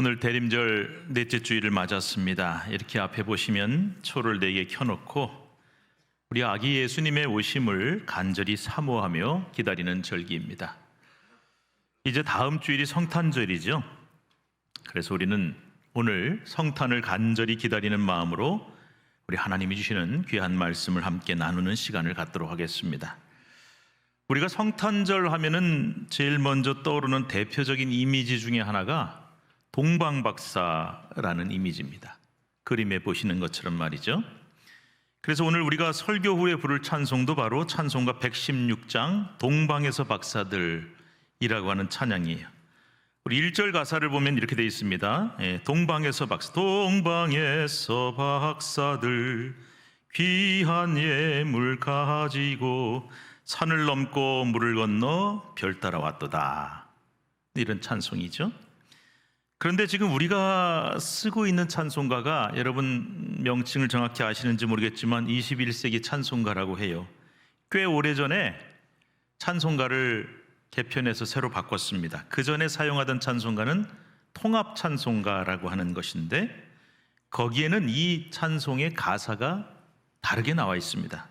오늘 대림절 넷째 주일을 맞았습니다. 이렇게 앞에 보시면 초를 4개 켜놓고 우리 아기 예수님의 오심을 간절히 사모하며 기다리는 절기입니다. 이제 다음 주일이 성탄절이죠. 그래서 우리는 오늘 성탄을 간절히 기다리는 마음으로 우리 하나님이 주시는 귀한 말씀을 함께 나누는 시간을 갖도록 하겠습니다. 우리가 성탄절 하면은 제일 먼저 떠오르는 대표적인 이미지 중에 하나가 동방박사라는 이미지입니다. 그림에 보시는 것처럼 말이죠. 그래서 오늘 우리가 설교 후에 부를 찬송도 바로 찬송가 116장 동방에서 박사들이라고 하는 찬양이에요. 우리 1절 가사를 보면 이렇게 되어 있습니다. 동방에서 박사, 동방에서 박사들 귀한 예물 가지고 산을 넘고 물을 건너 별 따라 왔도다. 이런 찬송이죠. 그런데 지금 우리가 쓰고 있는 찬송가가 여러분 명칭을 정확히 아시는지 모르겠지만 21세기 찬송가라고 해요. 꽤 오래전에 찬송가를 개편해서 새로 바꿨습니다. 그 전에 사용하던 찬송가는 통합 찬송가라고 하는 것인데 거기에는 이 찬송의 가사가 다르게 나와 있습니다.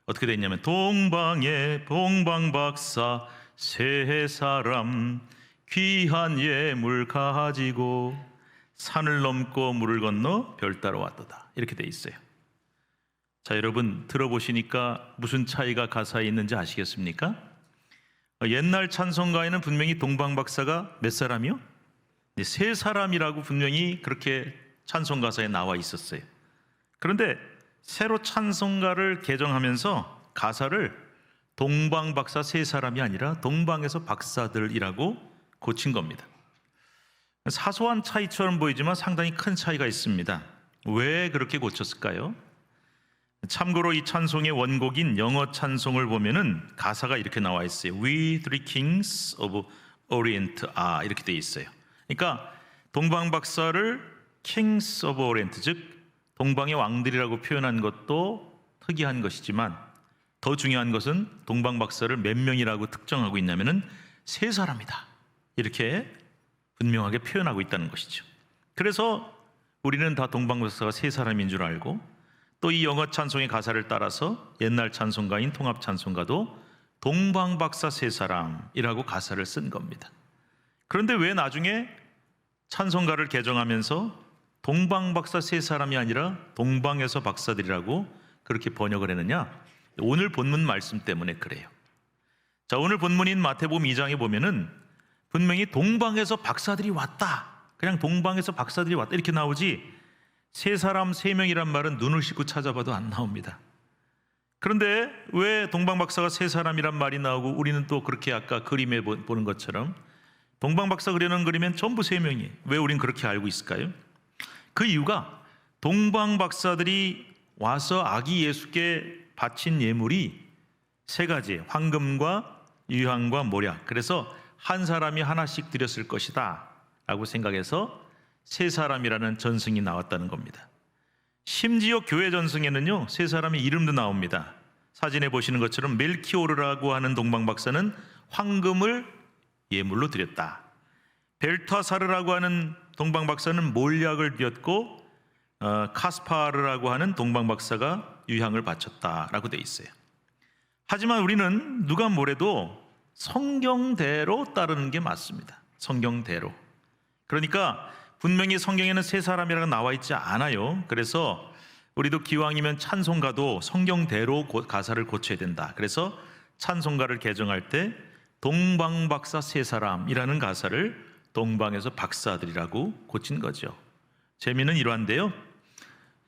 어떻게 되어 있냐면 동방의 동방박사 세 사람 귀한 예물 가지고 산을 넘고 물을 건너 별 따라 왔도다. 이렇게 돼 있어요. 자, 여러분 들어보시니까 무슨 차이가 가사에 있는지 아시겠습니까? 옛날 찬송가에는 분명히 동방박사가 몇 사람이요? 세 사람이라고 분명히 그렇게 찬송 가사에 나와 있었어요. 그런데 새로 찬송가를 개정하면서 가사를 동방박사 세 사람이 아니라 동방에서 박사들이라고 고친 겁니다. 사소한 차이처럼 보이지만 상당히 큰 차이가 있습니다. 왜 그렇게 고쳤을까요? 참고로 이 찬송의 원곡인 영어 찬송을 보면은 가사가 이렇게 나와 있어요. We three kings of Orient are 이렇게 돼 있어요. 그러니까 동방박사를 kings of Orient, 즉 동방의 왕들이라고 표현한 것도 특이한 것이지만 더 중요한 것은 동방박사를 몇 명이라고 특정하고 있냐면은 세 사람이다. 이렇게 분명하게 표현하고 있다는 것이죠. 그래서 우리는 다 동방박사가 세 사람인 줄 알고 또 이 영어 찬송의 가사를 따라서 옛날 찬송가인 통합 찬송가도 동방박사 세 사람이라고 가사를 쓴 겁니다. 그런데 왜 나중에 찬송가를 개정하면서 동방박사 세 사람이 아니라 동방에서 박사들이라고 그렇게 번역을 했느냐? 오늘 본문 말씀 때문에 그래요. 자, 오늘 본문인 마태복음 2장에 보면은 분명히 동방에서 박사들이 왔다, 그냥 동방에서 박사들이 왔다 이렇게 나오지 세 사람 세 명이란 말은 눈을 씻고 찾아봐도 안 나옵니다. 그런데 왜 동방박사가 세 사람이란 말이 나오고 우리는 또 그렇게 아까 그림에 보는 것처럼 동방박사 그려놓은 그림엔 전부 세 명이에요. 왜 우린 그렇게 알고 있을까요? 그 이유가 동방박사들이 와서 아기 예수께 바친 예물이 세 가지예요. 황금과 유향과 모략. 그래서 한 사람이 하나씩 드렸을 것이다 라고 생각해서 세 사람이라는 전승이 나왔다는 겁니다. 심지어 교회 전승에는요 세 사람의 이름도 나옵니다. 사진에 보시는 것처럼 멜키오르라고 하는 동방박사는 황금을 예물로 드렸다. 벨타사르라고 하는 동방박사는 몰약을 드렸고 카스파르라고 하는 동방박사가 유향을 바쳤다라고 돼 있어요. 하지만 우리는 누가 뭐래도 성경대로 따르는 게 맞습니다. 성경대로. 그러니까 분명히 성경에는 세 사람이라고 나와 있지 않아요. 그래서 우리도 기왕이면 찬송가도 성경대로 가사를 고쳐야 된다. 그래서 찬송가를 개정할 때 동방박사 세 사람이라는 가사를 동방에서 박사들이라고 고친 거죠. 재미는 이러한데요.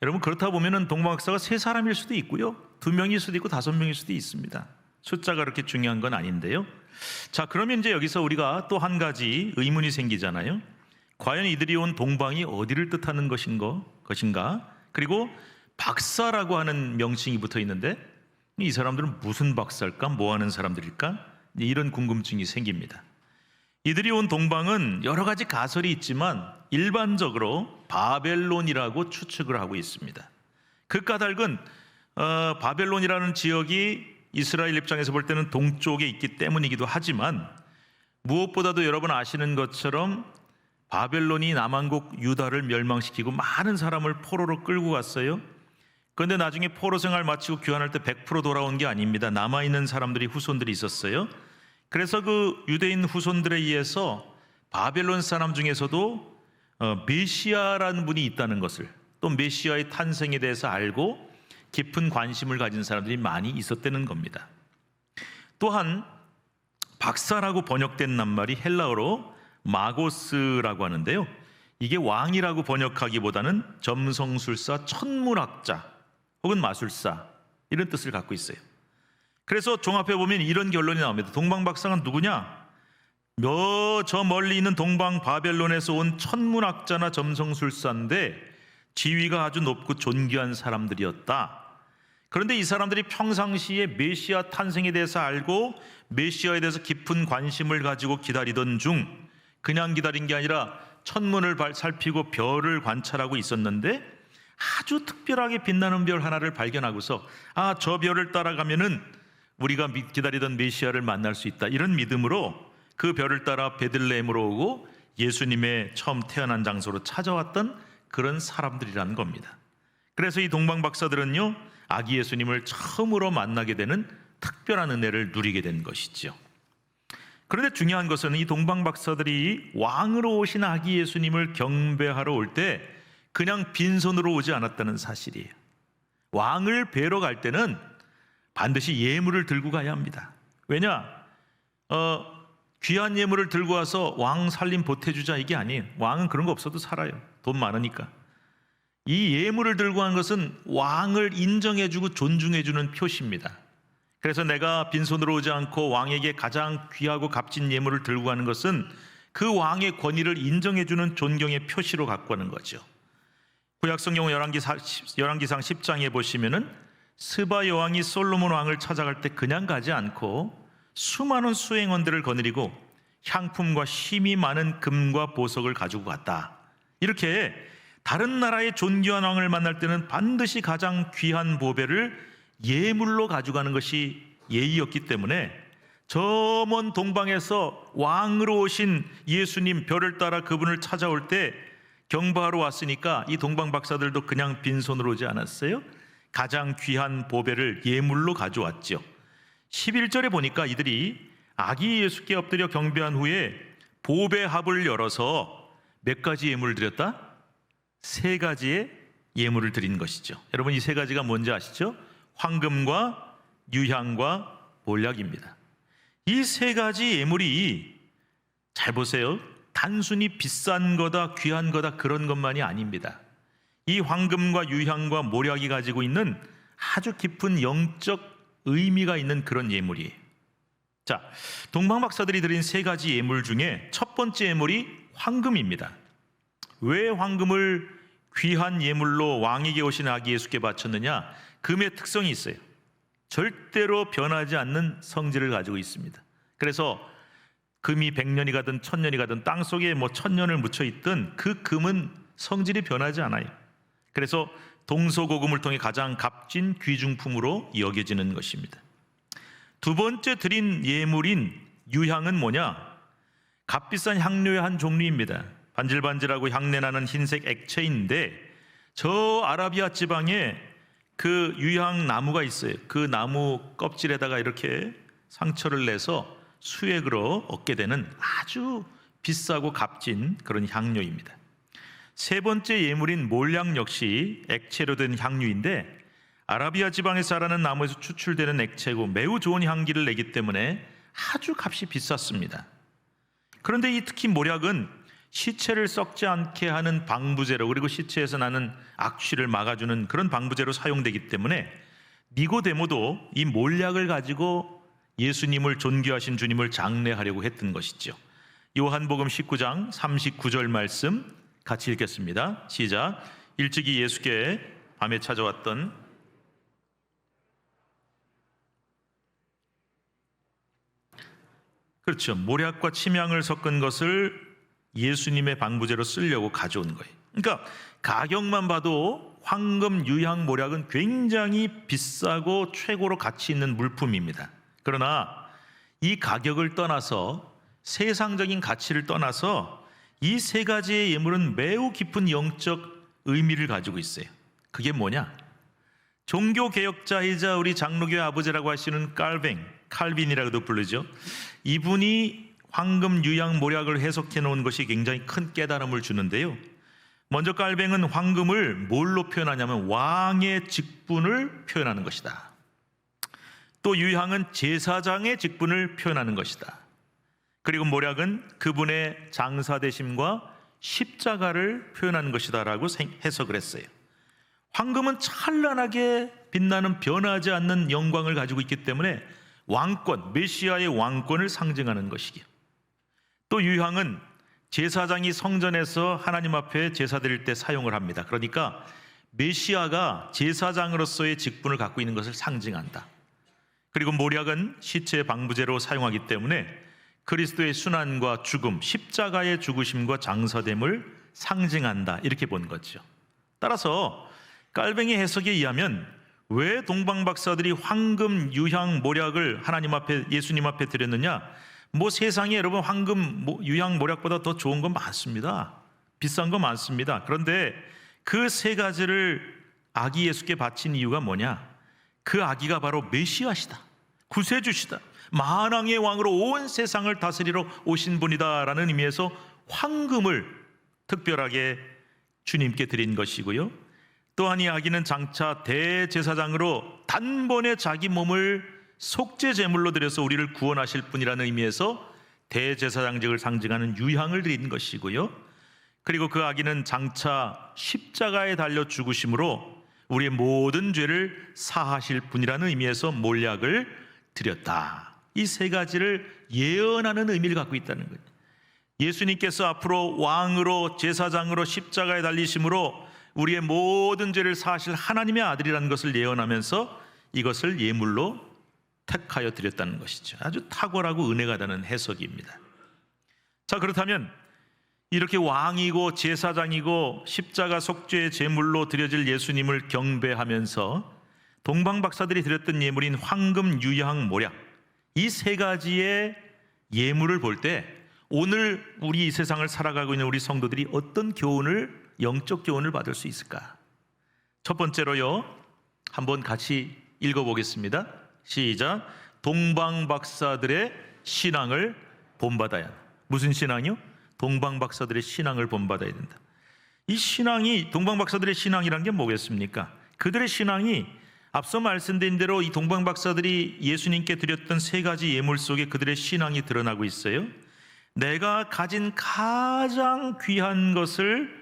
여러분 그렇다 보면은 동방박사가 세 사람일 수도 있고요. 2명일 수도 있고 5명일 수도 있습니다. 숫자가 그렇게 중요한 건 아닌데요. 자, 그러면 이제 여기서 우리가 또 한 가지 의문이 생기잖아요. 과연 이들이 온 동방이 어디를 뜻하는 것인가? 그리고 박사라고 하는 명칭이 붙어 있는데 이 사람들은 무슨 박사일까? 뭐 하는 사람들일까? 이런 궁금증이 생깁니다. 이들이 온 동방은 여러 가지 가설이 있지만 일반적으로 바벨론이라고 추측을 하고 있습니다. 그 까닭은 바벨론이라는 지역이 이스라엘 입장에서 볼 때는 동쪽에 있기 때문이기도 하지만 무엇보다도 여러분 아시는 것처럼 바벨론이 남한국 유다를 멸망시키고 많은 사람을 포로로 끌고 갔어요. 그런데 나중에 포로 생활 마치고 귀환할 때 100% 돌아온 게 아닙니다. 남아있는 사람들이, 후손들이 있었어요. 그래서 그 유대인 후손들에 의해서 바벨론 사람 중에서도 메시아라는 분이 있다는 것을, 또 메시아의 탄생에 대해서 알고 깊은 관심을 가진 사람들이 많이 있었다는 겁니다. 또한 박사라고 번역된 낱말이 헬라어로 마고스라고 하는데요, 이게 왕이라고 번역하기보다는 점성술사, 천문학자 혹은 마술사 이런 뜻을 갖고 있어요. 그래서 종합해 보면 이런 결론이 나옵니다. 동방박사가 누구냐? 저 멀리 있는 동방 바벨론에서 온 천문학자나 점성술사인데 지위가 아주 높고 존귀한 사람들이었다. 그런데 이 사람들이 평상시에 메시아 탄생에 대해서 알고 메시아에 대해서 깊은 관심을 가지고 기다리던 중, 그냥 기다린 게 아니라 천문을 살피고 별을 관찰하고 있었는데 아주 특별하게 빛나는 별 하나를 발견하고서 저 별을 따라가면은 우리가 기다리던 메시아를 만날 수 있다, 이런 믿음으로 그 별을 따라 베들레헴으로 오고 예수님의 처음 태어난 장소로 찾아왔던 그런 사람들이라는 겁니다. 그래서 이 동방 박사들은요, 아기 예수님을 처음으로 만나게 되는 특별한 은혜를 누리게 된 것이죠. 그런데 중요한 것은 이 동방 박사들이 왕으로 오신 아기 예수님을 경배하러 올 때 그냥 빈손으로 오지 않았다는 사실이에요. 왕을 뵈러 갈 때는 반드시 예물을 들고 가야 합니다. 왜냐? 귀한 예물을 들고 와서 왕 살림 보태주자 이게 아니에요. 왕은 그런 거 없어도 살아요. 돈 많으니까. 이 예물을 들고 간 것은 왕을 인정해주고 존중해주는 표시입니다. 그래서 내가 빈손으로 오지 않고 왕에게 가장 귀하고 값진 예물을 들고 가는 것은 그 왕의 권위를 인정해주는 존경의 표시로 갖고 가는 거죠. 구약성경 열왕기상 10장에 보시면은 스바 여왕이 솔로몬 왕을 찾아갈 때 그냥 가지 않고 수많은 수행원들을 거느리고 향품과 힘이 많은 금과 보석을 가지고 갔다. 이렇게 다른 나라의 존귀한 왕을 만날 때는 반드시 가장 귀한 보배를 예물로 가져가는 것이 예의였기 때문에 저 먼 동방에서 왕으로 오신 예수님, 별을 따라 그분을 찾아올 때 경배하러 왔으니까 이 동방 박사들도 그냥 빈손으로 오지 않았어요. 가장 귀한 보배를 예물로 가져왔죠. 11절에 보니까 이들이 아기 예수께 엎드려 경배한 후에 보배합을 열어서 몇 가지 예물을 드렸다? 3가지의 예물을 드린 것이죠. 여러분, 이 3가지가 뭔지 아시죠? 황금과 유향과 몰약입니다. 이 3가지 예물이, 잘 보세요, 단순히 비싼 거다, 귀한 거다, 그런 것만이 아닙니다. 이 황금과 유향과 몰약이 가지고 있는 아주 깊은 영적 의미가 있는 그런 예물이에요. 자, 동방 박사들이 드린 3가지 예물 중에 첫 번째 예물이 황금입니다. 왜 황금을 귀한 예물로 왕에게 오신 아기 예수께 바쳤느냐? 금의 특성이 있어요. 절대로 변하지 않는 성질을 가지고 있습니다. 그래서 금이 100년이 가든 1000년이 가든 땅속에 1000년을 묻혀 있든 그 금은 성질이 변하지 않아요. 그래서 동서고금을 통해 가장 값진 귀중품으로 여겨지는 것입니다. 두 번째 드린 예물인 유향은 뭐냐? 값비싼 향료의 한 종류입니다. 반질반질하고 향내나는 흰색 액체인데, 저 아라비아 지방에 그 유향 나무가 있어요. 그 나무 껍질에다가 이렇게 상처를 내서 수액으로 얻게 되는 아주 비싸고 값진 그런 향료입니다. 세 번째 예물인 몰약 역시 액체로 된 향유인데, 아라비아 지방에 자라는 나무에서 추출되는 액체고 매우 좋은 향기를 내기 때문에 아주 값이 비쌌습니다. 그런데 이 특히 몰약은 시체를 썩지 않게 하는 방부제로, 그리고 시체에서 나는 악취를 막아주는 그런 방부제로 사용되기 때문에 니고데모도 이 몰약을 가지고 예수님을, 존귀하신 주님을 장례하려고 했던 것이죠. 요한복음 19장 39절 말씀 같이 읽겠습니다. 시작. 일찍이 예수께 밤에 찾아왔던 그렇죠, 몰약과 침향을 섞은 것을 예수님의 방부제로 쓰려고 가져온 거예요. 그러니까 가격만 봐도 황금, 유향, 몰약은 굉장히 비싸고 최고로 가치 있는 물품입니다. 그러나 이 가격을 떠나서, 세상적인 가치를 떠나서 이 세 가지의 예물은 매우 깊은 영적 의미를 가지고 있어요. 그게 뭐냐? 종교 개혁자이자 우리 장로교회 아버지라고 하시는 칼빈이라고도 부르죠. 이분이 황금 유향 모략을 해석해 놓은 것이 굉장히 큰 깨달음을 주는데요. 먼저 칼뱅은 황금을 뭘로 표현하냐면 왕의 직분을 표현하는 것이다. 또 유향은 제사장의 직분을 표현하는 것이다. 그리고 모략은 그분의 장사되심과 십자가를 표현하는 것이다 라고 해석을 했어요. 황금은 찬란하게 빛나는 변하지 않는 영광을 가지고 있기 때문에 왕권, 메시아의 왕권을 상징하는 것이기요. 또 유향은 제사장이 성전에서 하나님 앞에 제사 드릴 때 사용을 합니다. 그러니까 메시아가 제사장으로서의 직분을 갖고 있는 것을 상징한다. 그리고 모략은 시체의 방부제로 사용하기 때문에 그리스도의 순환과 죽음, 십자가의 죽으심과 장사됨을 상징한다. 이렇게 본 거죠. 따라서 칼뱅의 해석에 의하면 왜 동방박사들이 황금 유향 모략을 하나님 앞에, 예수님 앞에 드렸느냐? 뭐 세상에 여러분 황금 유향 모략보다 더 좋은 건 많습니다. 비싼 거 많습니다. 그런데 그 세 가지를 아기 예수께 바친 이유가 뭐냐? 그 아기가 바로 메시아시다, 구세주시다, 만왕의 왕으로 온 세상을 다스리러 오신 분이다라는 의미에서 황금을 특별하게 주님께 드린 것이고요. 또한 이 아기는 장차 대제사장으로 단번에 자기 몸을 속죄 제물로 드려서 우리를 구원하실 분이라는 의미에서 대제사장직을 상징하는 유향을 드린 것이고요. 그리고 그 아기는 장차 십자가에 달려 죽으심으로 우리의 모든 죄를 사하실 분이라는 의미에서 몰약을 드렸다. 이 세 가지를 예언하는 의미를 갖고 있다는 거예요. 예수님께서 앞으로 왕으로 제사장으로 십자가에 달리심으로 우리의 모든 죄를 사하실 하나님의 아들이라는 것을 예언하면서 이것을 예물로 택하여 드렸다는 것이죠. 아주 탁월하고 은혜가 되는 해석입니다. 자, 그렇다면 이렇게 왕이고 제사장이고 십자가 속죄의 제물로 드려질 예수님을 경배하면서 동방박사들이 드렸던 예물인 황금, 유향, 모략, 이 세 가지의 예물을 볼 때 오늘 우리 이 세상을 살아가고 있는 우리 성도들이 어떤 교훈을, 영적 교훈을 받을 수 있을까? 첫 번째로요, 한번 같이 읽어보겠습니다. 시작. 동방박사들의 신앙을 본받아야 한다. 무슨 신앙이요? 동방박사들의 신앙을 본받아야 된다. 이 신앙이, 동방박사들의 신앙이란 게 뭐겠습니까? 그들의 신앙이 앞서 말씀드린 대로 이 동방박사들이 예수님께 드렸던 세 가지 예물 속에 그들의 신앙이 드러나고 있어요. 내가 가진 가장 귀한 것을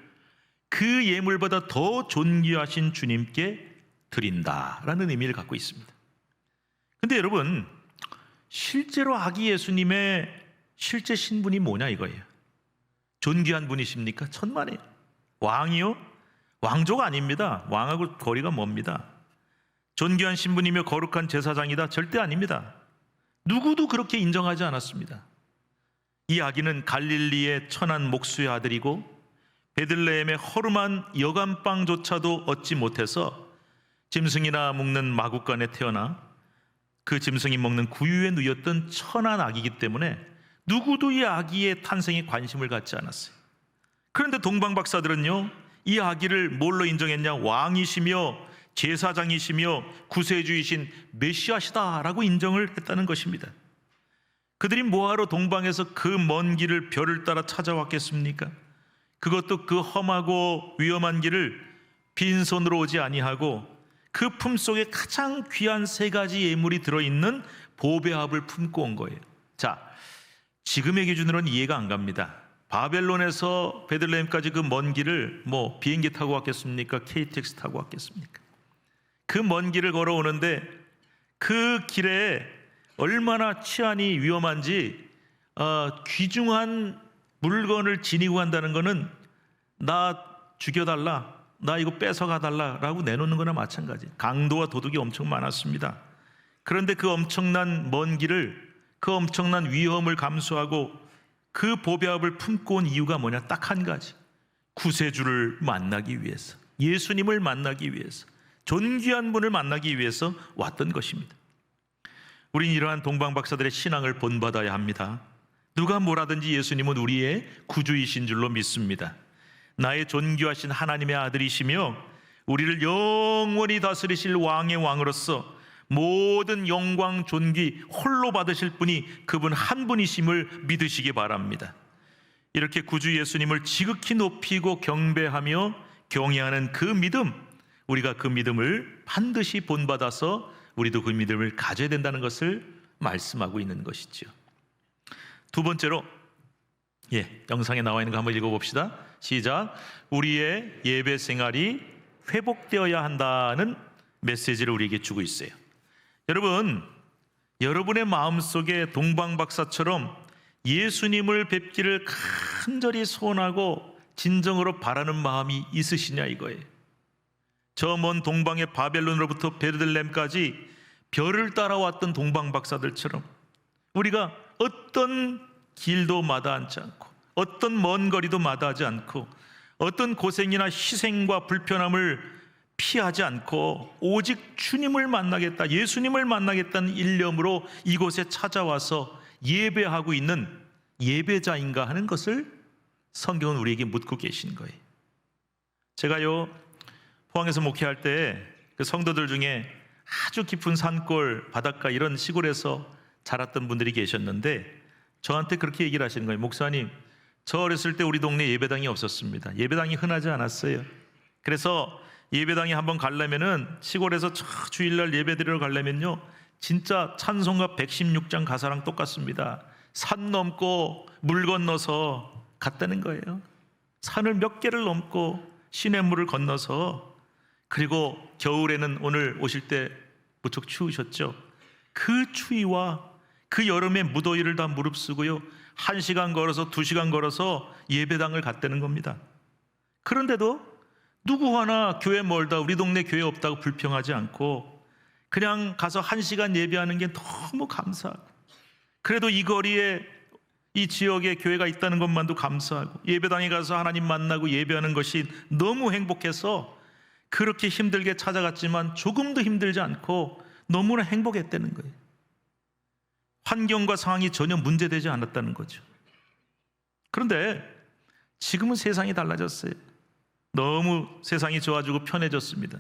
그 예물보다 더 존귀하신 주님께 드린다라는 의미를 갖고 있습니다. 근데 여러분, 실제로 아기 예수님의 실제 신분이 뭐냐 이거예요. 존귀한 분이십니까? 천만에요. 왕이요? 왕족 아닙니다. 왕하고 거리가 멉니다. 존귀한 신분이며 거룩한 제사장이다? 절대 아닙니다. 누구도 그렇게 인정하지 않았습니다. 이 아기는 갈릴리의 천한 목수의 아들이고 베들레헴의 허름한 여간빵조차도 얻지 못해서 짐승이나 먹는 마구간에 태어나 그 짐승이 먹는 구유에 누였던 천한 아기이기 때문에 누구도 이 아기의 탄생에 관심을 갖지 않았어요. 그런데 동방박사들은요, 이 아기를 뭘로 인정했냐? 왕이시며 제사장이시며 구세주이신 메시아시다라고 인정을 했다는 것입니다. 그들이 뭐하러 동방에서 그 먼 길을 별을 따라 찾아왔겠습니까? 그것도 그 험하고 위험한 길을 빈손으로 오지 아니하고 그 품속에 가장 귀한 세 가지 예물이 들어있는 보배합을 품고 온 거예요. 자, 지금의 기준으로는 이해가 안 갑니다. 바벨론에서 베들레헴까지 그 먼 길을 뭐 비행기 타고 왔겠습니까? KTX 타고 왔겠습니까? 그 먼 길을 걸어오는데 그 길에 얼마나 치안이 위험한지 귀중한 물건을 지니고 간다는 것은 나 죽여달라, 나 이거 뺏어가달라라고 내놓는 거나 마찬가지. 강도와 도둑이 엄청 많았습니다. 그런데 그 엄청난 먼 길을, 그 엄청난 위험을 감수하고 그 보배합을 품고 온 이유가 뭐냐? 딱 한 가지. 구세주를 만나기 위해서, 예수님을 만나기 위해서, 존귀한 분을 만나기 위해서 왔던 것입니다. 우린 이러한 동방박사들의 신앙을 본받아야 합니다. 누가 뭐라든지 예수님은 우리의 구주이신 줄로 믿습니다. 나의 존귀하신 하나님의 아들이시며 우리를 영원히 다스리실 왕의 왕으로서 모든 영광 존귀 홀로 받으실 분이 그분 한 분이심을 믿으시기 바랍니다. 이렇게 구주 예수님을 지극히 높이고 경배하며 경외하는 그 믿음, 우리가 그 믿음을 반드시 본받아서 우리도 그 믿음을 가져야 된다는 것을 말씀하고 있는 것이죠. 두 번째로, 영상에 나와 있는 거 한번 읽어봅시다. 시작. 우리의 예배 생활이 회복되어야 한다는 메시지를 우리에게 주고 있어요. 여러분, 여러분의 마음속에 동방박사처럼 예수님을 뵙기를 간절히 소원하고 진정으로 바라는 마음이 있으시냐 이거예요. 저 먼 동방의 바벨론으로부터 베들레헴까지 별을 따라왔던 동방박사들처럼 우리가 어떤 길도 마다하지 않고 어떤 먼 거리도 마다하지 않고 어떤 고생이나 희생과 불편함을 피하지 않고 오직 주님을 만나겠다, 예수님을 만나겠다는 일념으로 이곳에 찾아와서 예배하고 있는 예배자인가 하는 것을 성경은 우리에게 묻고 계신 거예요. 제가요, 포항에서 목회할 때 그 성도들 중에 아주 깊은 산골, 바닷가 이런 시골에서 자랐던 분들이 계셨는데 저한테 그렇게 얘기를 하시는 거예요. 목사님, 저 어렸을 때 우리 동네 예배당이 없었습니다. 예배당이 흔하지 않았어요. 그래서 예배당에 한번 가려면은 시골에서 주일날 예배드리러 가려면요 진짜 찬송가 116장 가사랑 똑같습니다. 산 넘고 물 건너서 갔다는 거예요. 산을 몇 개를 넘고 시냇물을 건너서, 그리고 겨울에는 오늘 오실 때 무척 추우셨죠. 그 추위와 그 여름의 무더위를 다 무릅쓰고요 1시간 걸어서 2시간 걸어서 예배당을 갔다는 겁니다. 그런데도 누구 하나 교회 멀다, 우리 동네 교회 없다고 불평하지 않고 그냥 가서 1시간 예배하는 게 너무 감사하고, 그래도 이 거리에 이 지역에 교회가 있다는 것만도 감사하고 예배당에 가서 하나님 만나고 예배하는 것이 너무 행복해서 그렇게 힘들게 찾아갔지만 조금도 힘들지 않고 너무나 행복했다는 거예요. 환경과 상황이 전혀 문제되지 않았다는 거죠. 그런데 지금은 세상이 달라졌어요. 너무 세상이 좋아지고 편해졌습니다.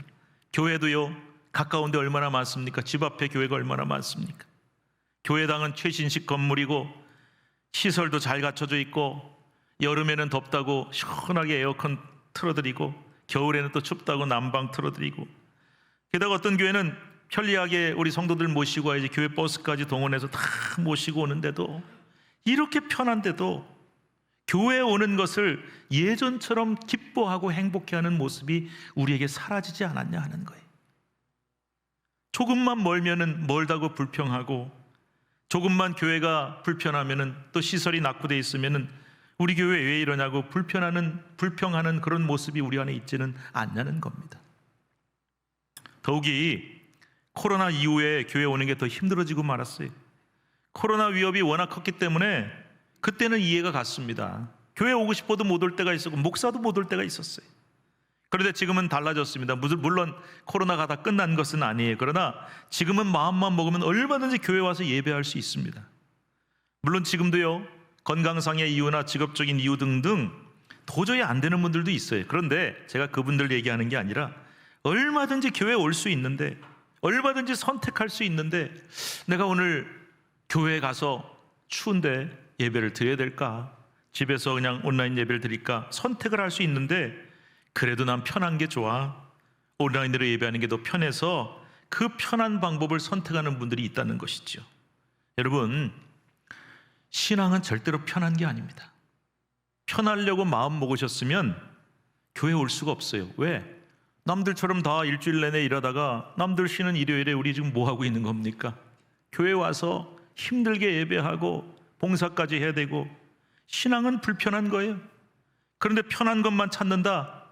교회도요 가까운데 얼마나 많습니까? 집 앞에 교회가 얼마나 많습니까? 교회당은 최신식 건물이고 시설도 잘 갖춰져 있고 여름에는 덥다고 시원하게 에어컨 틀어드리고 겨울에는 또 춥다고 난방 틀어드리고, 게다가 어떤 교회는 편리하게 우리 성도들 모시고 와야지 교회 버스까지 동원해서 다 모시고 오는데도, 이렇게 편한데도 교회에 오는 것을 예전처럼 기뻐하고 행복해하는 모습이 우리에게 사라지지 않았냐 하는 거예요. 조금만 멀면은 멀다고 불평하고, 조금만 교회가 불편하면은 또 시설이 낙후되어 있으면은 우리 교회 왜 이러냐고 불평하는 그런 모습이 우리 안에 있지는 않냐는 겁니다. 더욱이 코로나 이후에 교회 오는 게 더 힘들어지고 말았어요. 코로나 위협이 워낙 컸기 때문에 그때는 이해가 갔습니다. 교회 오고 싶어도 못 올 때가 있었고 목사도 못 올 때가 있었어요. 그런데 지금은 달라졌습니다. 물론 코로나가 다 끝난 것은 아니에요. 그러나 지금은 마음만 먹으면 얼마든지 교회 와서 예배할 수 있습니다. 물론 지금도요 건강상의 이유나 직업적인 이유 등등 도저히 안 되는 분들도 있어요. 그런데 제가 그분들 얘기하는 게 아니라 얼마든지 교회에 올 수 있는데, 얼마든지 선택할 수 있는데, 내가 오늘 교회에 가서 추운데 예배를 드려야 될까? 집에서 그냥 온라인 예배를 드릴까? 선택을 할 수 있는데, 그래도 난 편한 게 좋아, 온라인으로 예배하는 게 더 편해서 그 편한 방법을 선택하는 분들이 있다는 것이죠. 여러분, 신앙은 절대로 편한 게 아닙니다. 편하려고 마음 먹으셨으면 교회 올 수가 없어요. 왜? 남들처럼 다 일주일 내내 일하다가 남들 쉬는 일요일에 우리 지금 뭐 하고 있는 겁니까? 교회 와서 힘들게 예배하고 봉사까지 해야 되고, 신앙은 불편한 거예요. 그런데 편한 것만 찾는다,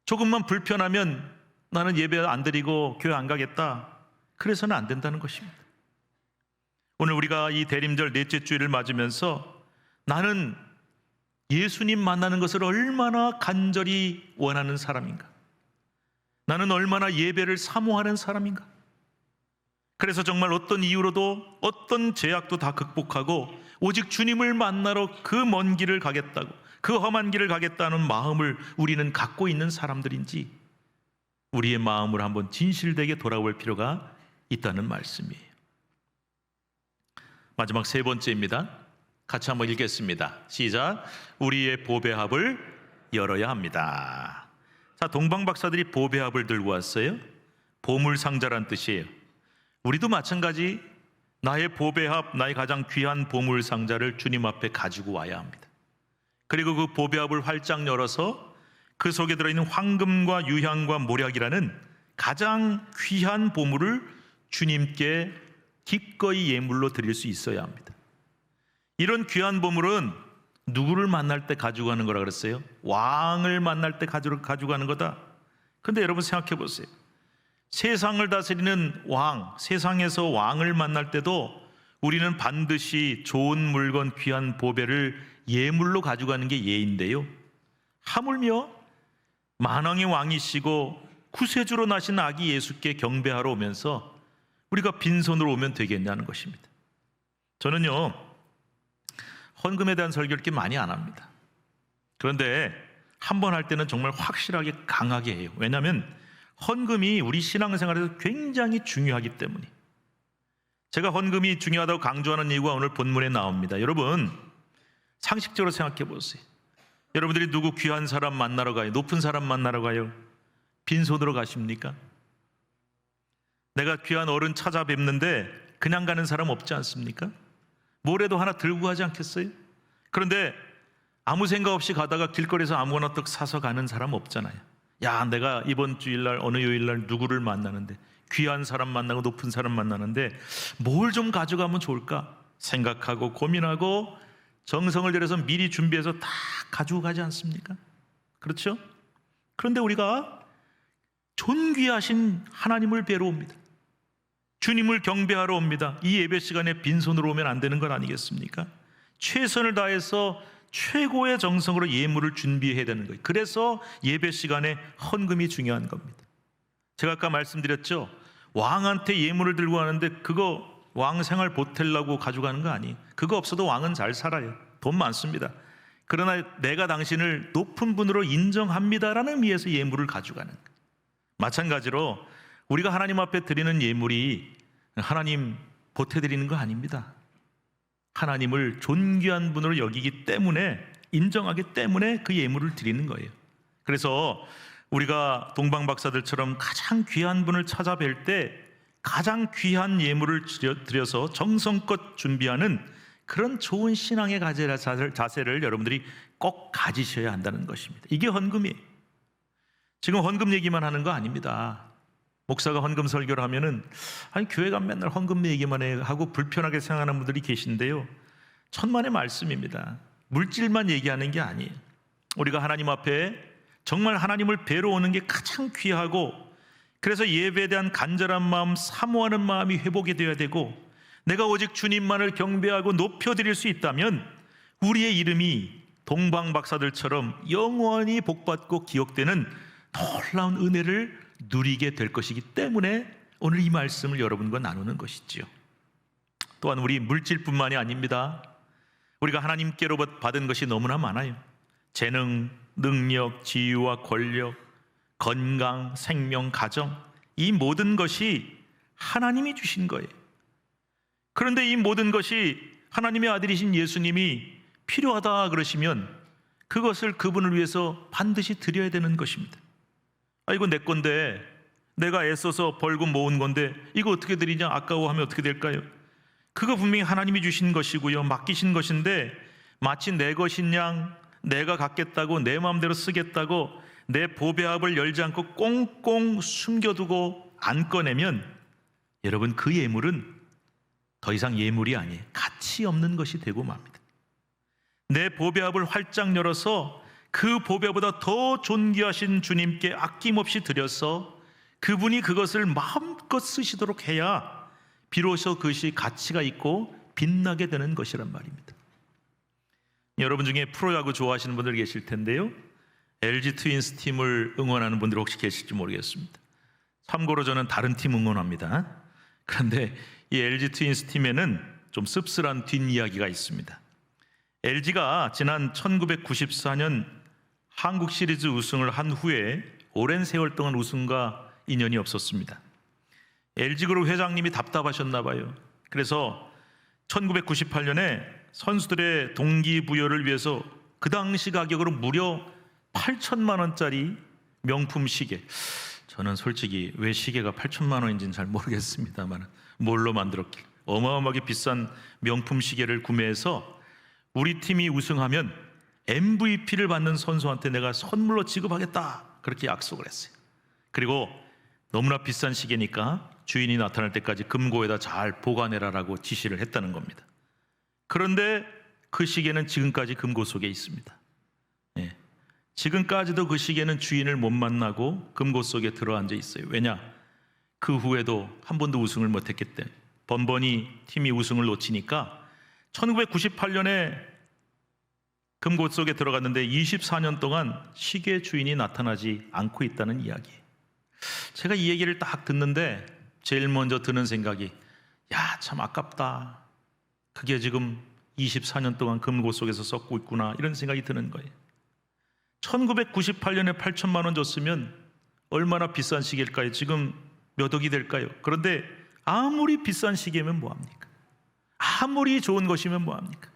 조금만 불편하면 나는 예배 안 드리고 교회 안 가겠다, 그래서는 안 된다는 것입니다. 오늘 우리가 이 대림절 넷째 주일을 맞으면서 나는 예수님 만나는 것을 얼마나 간절히 원하는 사람인가, 나는 얼마나 예배를 사모하는 사람인가, 그래서 정말 어떤 이유로도 어떤 제약도 다 극복하고 오직 주님을 만나러 그 먼 길을 가겠다고, 그 험한 길을 가겠다는 마음을 우리는 갖고 있는 사람들인지 우리의 마음을 한번 진실되게 돌아볼 필요가 있다는 말씀이에요. 마지막 세 번째입니다. 같이 한번 읽겠습니다. 시작. 우리의 보배합을 열어야 합니다. 자, 동방 박사들이 보배합을 들고 왔어요. 보물상자란 뜻이에요. 우리도 마찬가지 나의 보배합, 나의 가장 귀한 보물상자를 주님 앞에 가지고 와야 합니다. 그리고 그 보배합을 활짝 열어서 그 속에 들어있는 황금과 유향과 모략이라는 가장 귀한 보물을 주님께 기꺼이 예물로 드릴 수 있어야 합니다. 이런 귀한 보물은 누구를 만날 때 가지고 가는 거라 그랬어요? 왕을 만날 때 가지고 가는 거다. 근데 여러분 생각해 보세요. 세상을 다스리는 왕, 세상에서 왕을 만날 때도 우리는 반드시 좋은 물건, 귀한 보배를 예물로 가져가는 게 예인데요, 하물며 만왕의 왕이시고 구세주로 나신 아기 예수께 경배하러 오면서 우리가 빈손으로 오면 되겠냐는 것입니다. 저는요, 헌금에 대한 설교를 이렇게 많이 안 합니다. 그런데 한 번 할 때는 정말 확실하게 강하게 해요. 왜냐하면 헌금이 우리 신앙생활에서 굉장히 중요하기 때문에. 제가 헌금이 중요하다고 강조하는 이유가 오늘 본문에 나옵니다. 여러분, 상식적으로 생각해 보세요. 여러분들이 누구 귀한 사람 만나러 가요? 높은 사람 만나러 가요? 빈손으로 가십니까? 내가 귀한 어른 찾아뵙는데 그냥 가는 사람 없지 않습니까? 뭐라도 하나 들고 가지 않겠어요? 그런데 아무 생각 없이 가다가 길거리에서 아무거나 떡 사서 가는 사람 없잖아요. 야, 내가 이번 주일날 어느 요일날 누구를 만나는데, 귀한 사람 만나고 높은 사람 만나는데 뭘 좀 가져가면 좋을까 생각하고 고민하고 정성을 들여서 미리 준비해서 다 가지고 가지 않습니까? 그렇죠? 그런데 우리가 존귀하신 하나님을 뵈러 옵니다. 주님을 경배하러 옵니다. 이 예배 시간에 빈손으로 오면 안 되는 건 아니겠습니까? 최선을 다해서 최고의 정성으로 예물을 준비해야 되는 거예요. 그래서 예배 시간에 헌금이 중요한 겁니다. 제가 아까 말씀드렸죠, 왕한테 예물을 들고 가는데 그거 왕 생활 보태려고 가져가는 거 아니에요. 그거 없어도 왕은 잘 살아요. 돈 많습니다. 그러나 내가 당신을 높은 분으로 인정합니다라는 의미에서 예물을 가져가는 거예요. 마찬가지로 우리가 하나님 앞에 드리는 예물이 하나님 보태드리는 거 아닙니다. 하나님을 존귀한 분으로 여기기 때문에, 인정하기 때문에 그 예물을 드리는 거예요. 그래서 우리가 동방 박사들처럼 가장 귀한 분을 찾아뵐 때 가장 귀한 예물을 드려서 정성껏 준비하는 그런 좋은 신앙의 자세를 여러분들이 꼭 가지셔야 한다는 것입니다. 이게 헌금이에요. 지금 헌금 얘기만 하는 거 아닙니다. 목사가 헌금 설교를 하면은 아니 교회 가면 맨날 헌금 얘기만 하고 불편하게 생각하는 분들이 계신데요, 천만의 말씀입니다. 물질만 얘기하는 게 아니에요. 우리가 하나님 앞에 정말 하나님을 뵈러 오는 게 가장 귀하고, 그래서 예배에 대한 간절한 마음, 사모하는 마음이 회복이 되어야 되고, 내가 오직 주님만을 경배하고 높여드릴 수 있다면 우리의 이름이 동방 박사들처럼 영원히 복받고 기억되는 놀라운 은혜를 누리게 될 것이기 때문에 오늘 이 말씀을 여러분과 나누는 것이지요. 또한 우리 물질뿐만이 아닙니다. 우리가 하나님께로부터 받은 것이 너무나 많아요. 재능, 능력, 지위와 권력, 건강, 생명, 가정, 이 모든 것이 하나님이 주신 거예요. 그런데 이 모든 것이 하나님의 아들이신 예수님이 필요하다 그러시면 그것을 그분을 위해서 반드시 드려야 되는 것입니다. 아, 이거 내 건데, 내가 애써서 벌고 모은 건데 이거 어떻게 드리냐, 아까워하면 어떻게 될까요? 그거 분명히 하나님이 주신 것이고요, 맡기신 것인데 마치 내 것인 양 내가 갖겠다고 내 마음대로 쓰겠다고 내 보배합을 열지 않고 꽁꽁 숨겨두고 안 꺼내면 여러분 그 예물은 더 이상 예물이 아니에요. 가치 없는 것이 되고 맙니다. 내 보배합을 활짝 열어서 그 보배보다 더 존귀하신 주님께 아낌없이 드려서 그분이 그것을 마음껏 쓰시도록 해야 비로소 그것이 가치가 있고 빛나게 되는 것이란 말입니다. 여러분 중에 프로야구 좋아하시는 분들 계실 텐데요, LG 트윈스 팀을 응원하는 분들 혹시 계실지 모르겠습니다. 참고로 저는 다른 팀 응원합니다. 그런데 이 LG 트윈스 팀에는 좀 씁쓸한 뒷이야기가 있습니다. LG가 지난 1994년 한국 시리즈 우승을 한 후에 오랜 세월 동안 우승과 인연이 없었습니다. LG그룹 회장님이 답답하셨나 봐요. 그래서 1998년에 선수들의 동기부여를 위해서 그 당시 가격으로 무려 8천만 원짜리 명품 시계, 저는 솔직히 왜 시계가 8천만 원인지는 잘 모르겠습니다만 뭘로 만들었길, 어마어마하게 비싼 명품 시계를 구매해서 우리 팀이 우승하면 MVP를 받는 선수한테 내가 선물로 지급하겠다, 그렇게 약속을 했어요. 그리고 너무나 비싼 시계니까 주인이 나타날 때까지 금고에다 잘 보관해라라고 지시를 했다는 겁니다. 그런데 그 시계는 지금까지 금고 속에 있습니다. 예. 지금까지도 그 시계는 주인을 못 만나고 금고 속에 들어앉아 있어요. 왜냐? 그 후에도 한 번도 우승을 못했기 때문에. 번번이 팀이 우승을 놓치니까 1998년에 금고 속에 들어갔는데 24년 동안 시계 주인이 나타나지 않고 있다는 이야기. 제가 이 얘기를 딱 듣는데 제일 먼저 드는 생각이, 야, 참 아깝다. 그게 지금 24년 동안 금고 속에서 썩고 있구나, 이런 생각이 드는 거예요. 1998년에 8천만 원 줬으면 얼마나 비싼 시계일까요? 지금 몇 억이 될까요? 그런데 아무리 비싼 시계면 뭐합니까? 아무리 좋은 것이면 뭐합니까?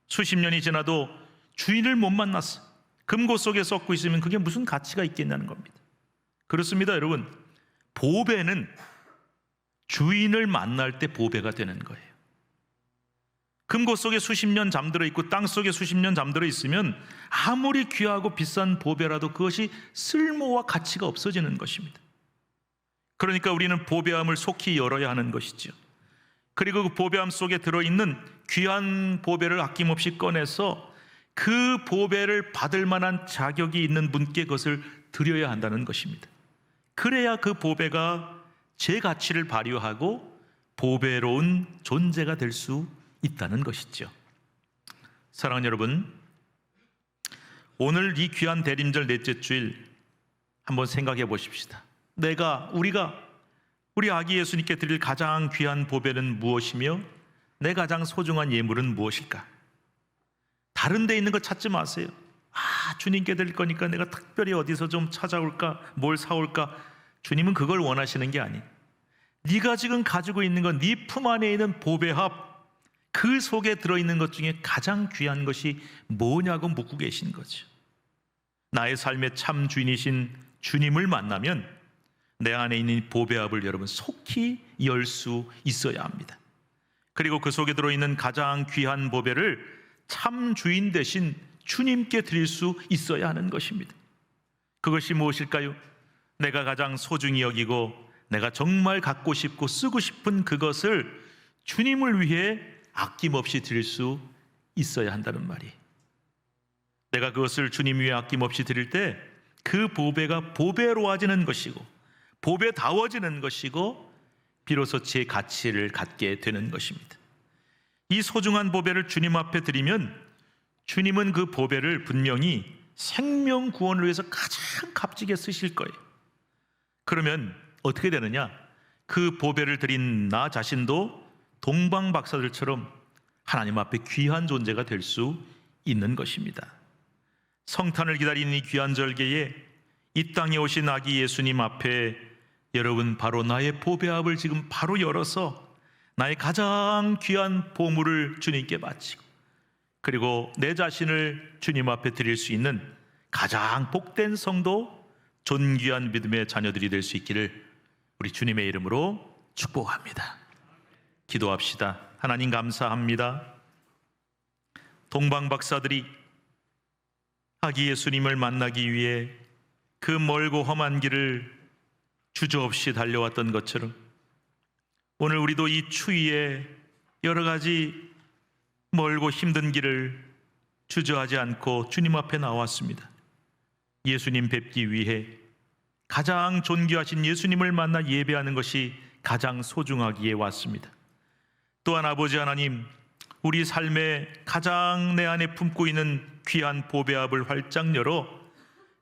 수십 년이 지나도 주인을 못 만났어. 금고 속에 썩고 있으면 그게 무슨 가치가 있겠냐는 겁니다. 그렇습니다, 여러분. 보배는 주인을 만날 때 보배가 되는 거예요. 금고 속에 수십 년 잠들어 있고 땅 속에 수십 년 잠들어 있으면 아무리 귀하고 비싼 보배라도 그것이 쓸모와 가치가 없어지는 것입니다. 그러니까 우리는 보배함을 속히 열어야 하는 것이죠. 그리고 그 보배함 속에 들어있는 귀한 보배를 아낌없이 꺼내서 그 보배를 받을 만한 자격이 있는 분께 그것을 드려야 한다는 것입니다. 그래야 그 보배가 제 가치를 발휘하고 보배로운 존재가 될 수 있다는 것이죠. 사랑하는 여러분, 오늘 이 귀한 대림절 넷째 주일 한번 생각해 보십시다. 우리가 우리 아기 예수님께 드릴 가장 귀한 보배는 무엇이며 내 가장 소중한 예물은 무엇일까? 다른 데 있는 거 찾지 마세요. 주님께 드릴 거니까 내가 특별히 어디서 좀 찾아올까, 뭘 사올까? 주님은 그걸 원하시는 게 아니에요. 네가 지금 가지고 있는 건 네 품 안에 있는 보배합, 그 속에 들어있는 것 중에 가장 귀한 것이 뭐냐고 묻고 계신 거죠. 나의 삶의 참 주인이신 주님을 만나면 내 안에 있는 보배합을 여러분 속히 열 수 있어야 합니다. 그리고 그 속에 들어있는 가장 귀한 보배를 참 주인 대신 주님께 드릴 수 있어야 하는 것입니다. 그것이 무엇일까요? 내가 가장 소중히 여기고 내가 정말 갖고 싶고 쓰고 싶은 그것을 주님을 위해 아낌없이 드릴 수 있어야 한다는 말이. 내가 그것을 주님 위해 아낌없이 드릴 때 그 보배가 보배로워지는 것이고 보배다워지는 것이고 비로소 제 가치를 갖게 되는 것입니다. 이 소중한 보배를 주님 앞에 드리면 주님은 그 보배를 분명히 생명 구원을 위해서 가장 값지게 쓰실 거예요. 그러면 어떻게 되느냐? 그 보배를 드린 나 자신도 동방 박사들처럼 하나님 앞에 귀한 존재가 될 수 있는 것입니다. 성탄을 기다리는 이 귀한 절기에 이 땅에 오신 아기 예수님 앞에 여러분 바로 나의 보배합을 지금 바로 열어서 나의 가장 귀한 보물을 주님께 바치고 그리고 내 자신을 주님 앞에 드릴 수 있는 가장 복된 성도, 존귀한 믿음의 자녀들이 될 수 있기를 우리 주님의 이름으로 축복합니다. 기도합시다. 하나님 감사합니다. 동방 박사들이 아기 예수님을 만나기 위해 그 멀고 험한 길을 주저없이 달려왔던 것처럼 오늘 우리도 이 추위에 여러 가지 멀고 힘든 길을 주저하지 않고 주님 앞에 나왔습니다. 예수님 뵙기 위해 가장 존귀하신 예수님을 만나 예배하는 것이 가장 소중하기에 왔습니다. 또한 아버지 하나님, 우리 삶에 가장 내 안에 품고 있는 귀한 보배합을 활짝 열어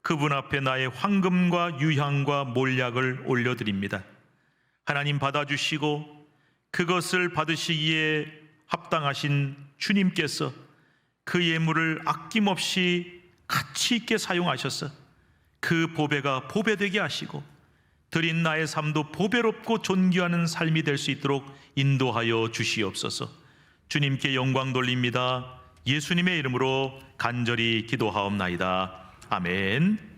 그분 앞에 나의 황금과 유향과 몰약을 올려드립니다. 하나님 받아주시고 그것을 받으시기에 합당하신 주님께서 그 예물을 아낌없이 가치 있게 사용하셔서 그 보배가 보배되게 하시고 드린 나의 삶도 보배롭고 존귀하는 삶이 될 수 있도록 인도하여 주시옵소서. 주님께 영광 돌립니다. 예수님의 이름으로 간절히 기도하옵나이다. 아멘.